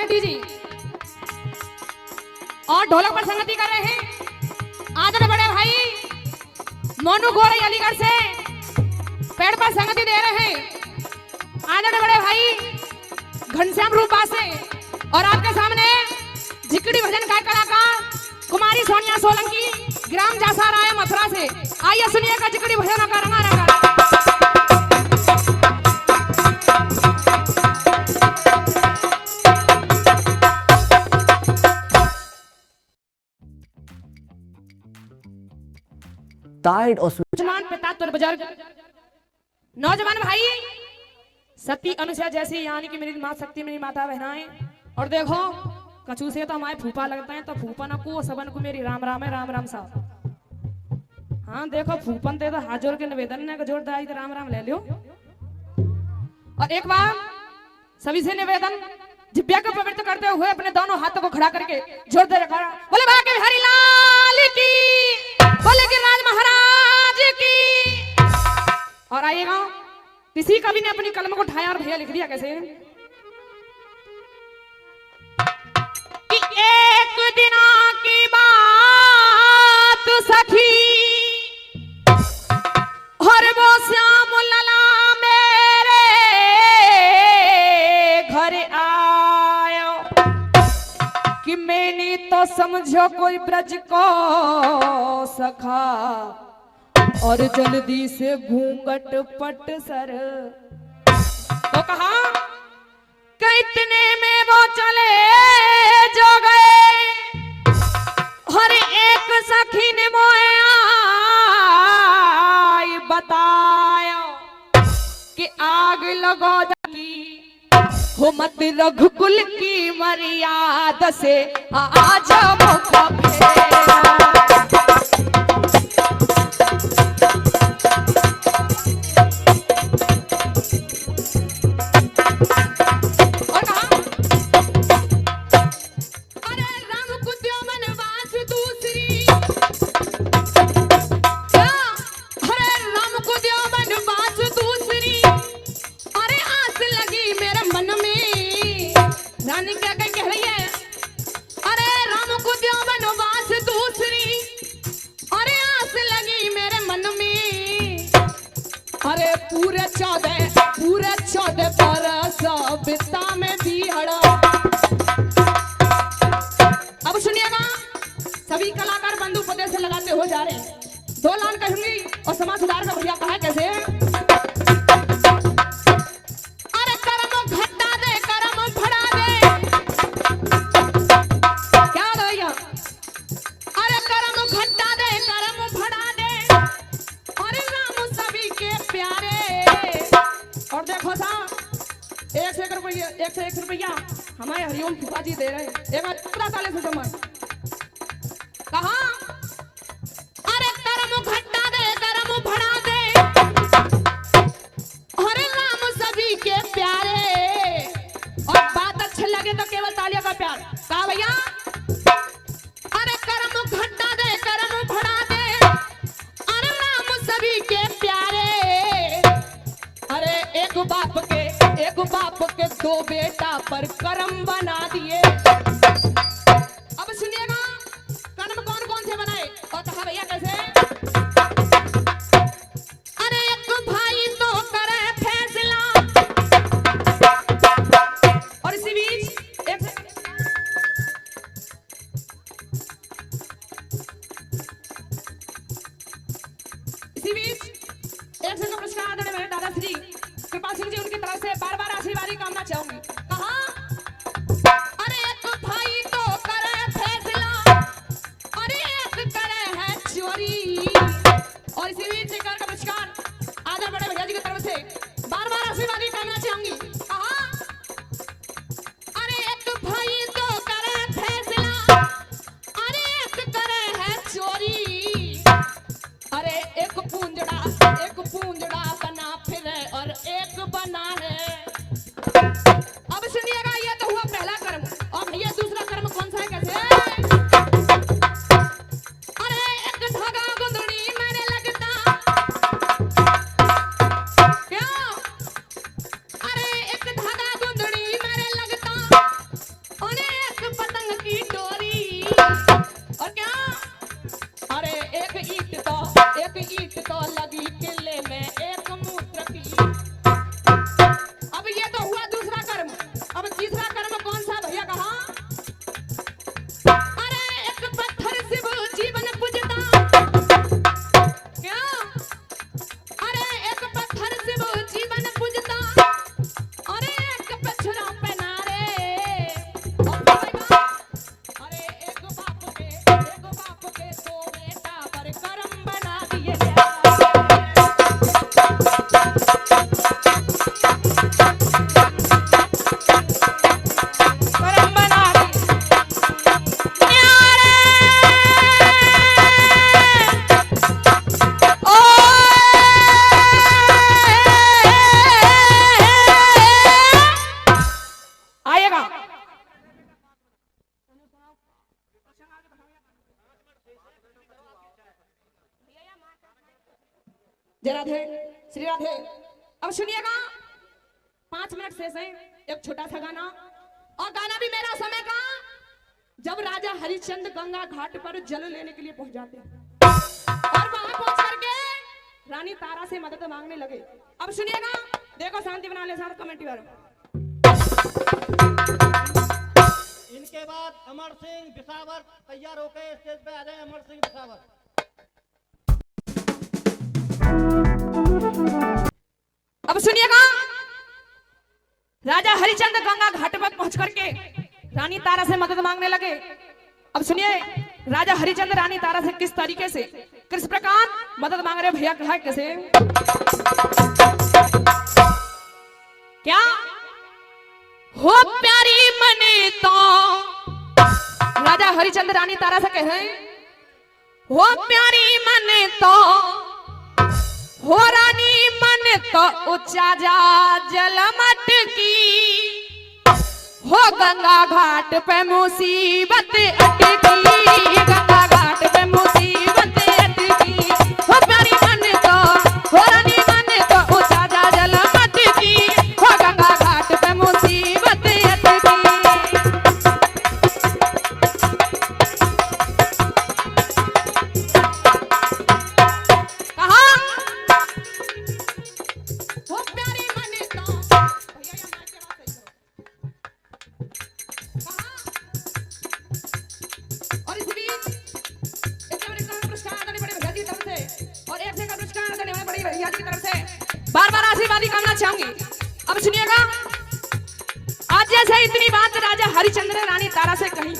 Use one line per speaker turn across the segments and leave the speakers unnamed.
सेठी जी और ढोलक पर संगति कर रहे हैं आदर बड़े भाई मोनू गोरे अलीगढ़ से पेड़ पर संगति दे रहे हैं आदर बड़े भाई घनश्याम रूपा से। और आपके सामने झिकड़ी भजन का कलाकार कुमारी सोनिया सोलंकी ग्राम जासा राय मथुरा से। आइए सुनिएगा झिकड़ी भजन का रंगा रंगा।
टाइड और
पिता तुर बुजुर्ग नौजवान भाई सती अनुसया जैसी यानी कि मेरी माँ शक्ति मेरी माता बहनाएं। और देखो कछू से तो हमारे फूफा लगता है तो फूफा ना को सबन को मेरी राम राम है राम राम साहब। हाँ देखो फूफन ते तो हाजोर के निवेदन ने जोड़ दाई तो राम राम ले लियो। और एक बार सभी से निवेदन जिब्या को पवित्र करते हुए अपने दोनों हाथों को खड़ा करके जोर दे रखा बोले बाके हरि लाल की बोले गिरिराज महाराज की। और आइएगा किसी कवि ने अपनी कलम को उठाया और भैया लिख दिया कैसे कि एक दिन की बात सखी और वो श्याम लला मेरे घर आयो कि मैंने तो समझो कोई ब्रज को सखा और जल्दी से घूंघट पट सर तो कहा कि इतने में वो चले जो गए हर एक सखी ने मोए आई बताया कि आग लगो जागी हो मत रघुकुल की मर्यादा से आज मौका फेरा। पूरे 14 बरस बिता में भी हड़ा। अब सुनिएगा सभी कलाकार बंदूक पते से लगाते हो जा रहे हैं। 2 लाइन कहूंगी और समाज सुधार का भैया कहा कैसे अरे करम घटा दे करम भड़ा दे क्या भैया अरे करम घटा दे करम भड़ा दे अरे राम सभी के प्यारे। और देखो सा 1 रुपया हमारे हरिओम फूफा जी दे रहे हैं। एक 15 साल से समझ कहा अरे करम घटा दे करम भड़ा दे अरे राम सभी के प्यारे। और बात अच्छी लगे तो केवल तालियों का प्यार कहा भैया अरे करम घटा दे करम भड़ा दे अरे राम सभी के प्यारे। अरे एक बाप के 2 बेटा पर कर्म बना दिए। अब सुनिएगा कर्म कौन कौन से बनाए और कहा भैया कैसे अरे एक भाई तो करे फैसला। और इसी बीच एक से पुरस्कार देने मेरे दादाश्री कृपा सिंह जी उनकी तरफ से बार-बार आशीर्वाद की कामना चाहूंगी। कहा अरे एक भाई तो करे फैसला जय राधे श्री राधे। अब सुनिएगा 5 मिनट शेष है, एक छोटा सा गाना और गाना भी मेरा समय का। जब राजा हरिश्चंद्र गंगा घाट पर जल लेने के लिए पहुंच जाते हैं और वहां पहुंच करके रानी तारा से मदद मांगने लगे। अब सुनिएगा, देखो शांति बना ले सारा कमेटी वालों।
इनके बाद अमर सिंह बिसावर तैयार होकर स्टेज पे आ जाए। अमर सिंह बिसावर।
अब सुनिएगा, राजा हरिश्चंद्र गंगा घाट पर पहुंच करके रानी तारा से मदद मांगने लगे। अब सुनिए, राजा हरिश्चंद्र रानी तारा से किस तरीके से, किस प्रकार मदद मांग रहे भैया। कहा कैसे, क्या हो प्यारी मने तो राजा हरिश्चंद्र रानी तारा से कह रहे हैं, हो प्यारी मने तो हो रानी मन तो ऊंचा जा जल मटकी, हो गंगा घाट पे मुसीबत अटकी, गंगा घाट पे मुसीबत अटकी, हो प्यारी मन तो हो रानी मन तो ऊंचा जा जल मटकी, हो गंगा घाट पे मुसीबत अटकी। कहा हो प्यारी मन तो भैया ये माइक के बात सही करो। और इस बीच एक और एक पुरस्कार आने बड़े भैया की तरफ से और एक से का पुरस्कार आने वाले बड़े भैया की तरफ से बार-बार आशीर्वाद करना चाहूंगी। अब सुनिएगा, आज जैसे इतनी बात राजा हरिश्चंद्र ने रानी तारा से कही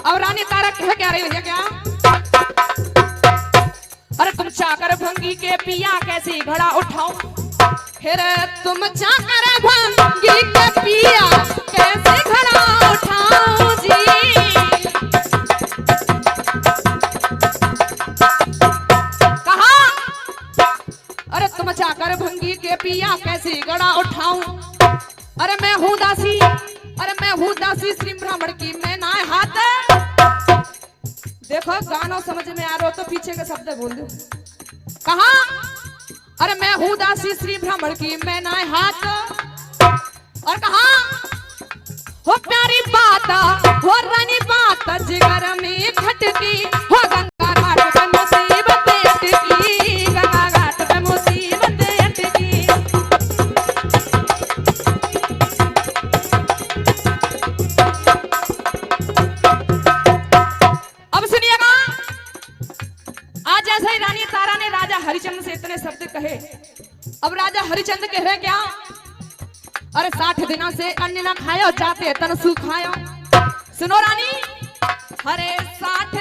और रानी तारा कह क्या रही भैया, क्या अरे तुम चाकर भंगी के पिया कैसे घड़ा उठाओ, फिर तुम चाकर भंगी के पिया कैसे घड़ा उठाओ जी। कहा अरे तुम चाकर भंगी के पिया कैसे घड़ा उठाऊं, अरे मैं हूं दासी, अरे मैं हूं दासी श्री ब्राह्मण की मैं ना हाथ। देखो गाना समझ में आ रहा हो तो पीछे के शब्द बोल दो। कहा अरे मैं हूं दासी श्री ब्राह्मण की मैं ना हाथ। और कहा हो प्यारी बात हो रानी बात जिगर में खटकी, हो गंगा घाट पे मुसीबत अटकी, गंगा घाट पे मुसीबत अटकी। अब सुनिएगा, आज जैसे ही रानी तारा ने राजा हरिश्चंद्र से इतने शब्द कहे, अब राजा हरिश्चंद्र कह रहे क्या, अरे 60 दिनों से अन्न न खायो जाते तन सुखायो। सुनो रानी, अरे 60